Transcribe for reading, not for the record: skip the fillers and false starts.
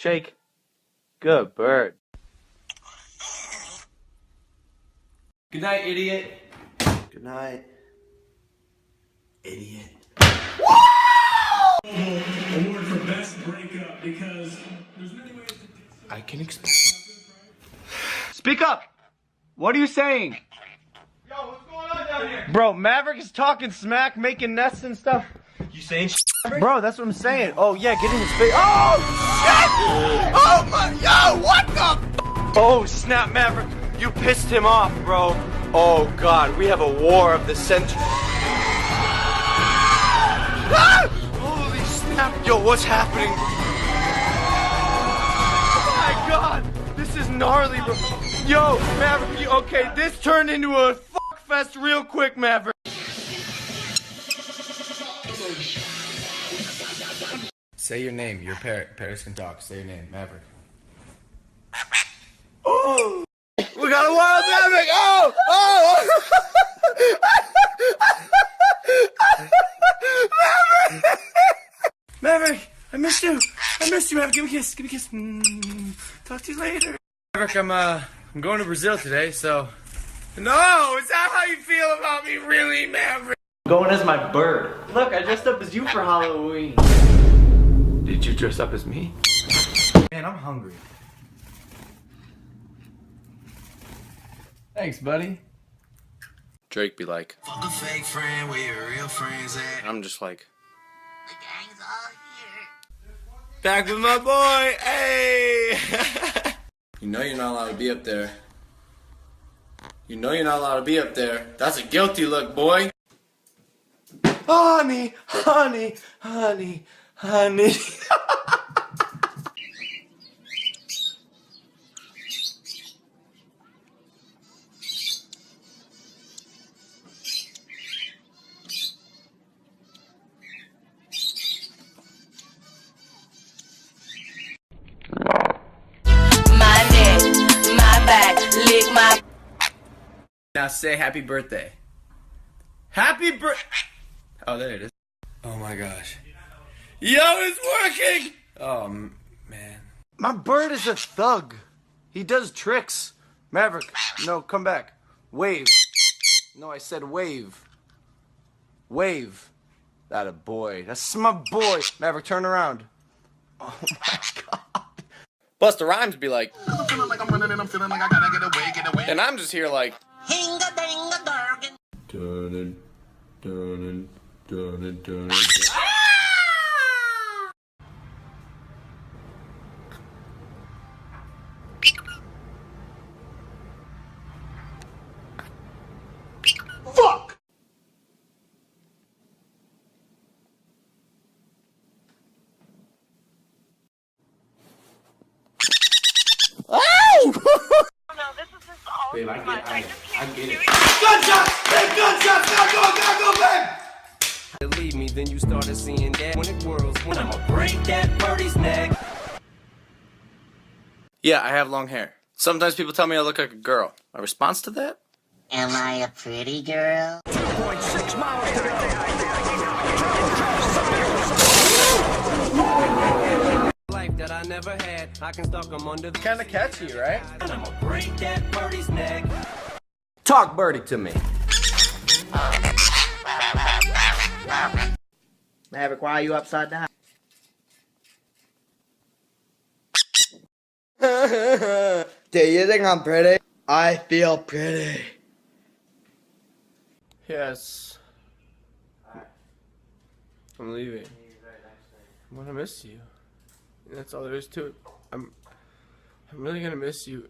Shake. Good bird. Good night, idiot. Good night, idiot. Award for best breakup because there's many ways to do so. I can explain. Speak up! What are you saying? Yo, what's going on down here? Bro, Maverick is talking smack, making nests and stuff. You saying Bro, that's what I'm saying. Oh, yeah, get in his face. Oh, shit! Oh, my, yo, what the Oh, snap, Maverick. You pissed him off, bro. Oh, God, we have a war of the century. Ah! Holy snap. Yo, what's happening? Oh, my God. This is gnarly, bro. Yo, Maverick, okay, this turned into a fuck fest real quick, Maverick. Say your name. You're Parrot. Parrots can talk. Say your name. Maverick. Oh! We got a wild Maverick! Oh! Oh! Maverick! Maverick! I missed you! I missed you, Maverick! Give me a kiss! Give me a kiss! Talk to you later! Maverick, I'm going to Brazil today, so... No! Is that how you feel about me, really, Maverick? I'm going as my bird. Look, I dressed up as you for Halloween. Did you dress up as me? Man, I'm hungry. Thanks, buddy. Drake be like... Fuck a fake friend, where your real friends at? I'm just like... The gang's all here. Back with my boy! Hey! You know you're not allowed to be up there. You know you're not allowed to be up there. That's a guilty look, boy. Honey, honey, honey, honey. My neck, my back, lick my. Now say happy birthday. Happy birthday. Oh, there it is. Oh my gosh. Yo, it's working! Oh, man. My bird is a thug. He does tricks. Maverick, no, come back. Wave. No, I said wave. Wave. That a boy. That's my boy. Maverick, turn around. Oh my God. Busta Rhymes be like, I'm feeling like I'm running and I'm feeling like I gotta get away, get away. and I'm just here like, Hinga-dinga-dargan. dun dun dun dun. Fuck! Babe, I get it. Gunshots! Big gunshots! Now go, babe! Leave me, then you started seeing that when it whirls, when I'ma break that birdie's neck. Yeah, I have long hair. Sometimes people tell me I look like a girl. My response to that? Am I a pretty girl? 2.6 miles to the life that I never had. I can stalk them under the Kinda catchy, right? and I'ma break that birdie's neck. Talk birdie to me. Maverick, why are you upside down? Do you think I'm pretty? I feel pretty. Yes. I'm leaving. I'm gonna miss you. That's all there is to it. I'm really gonna miss you.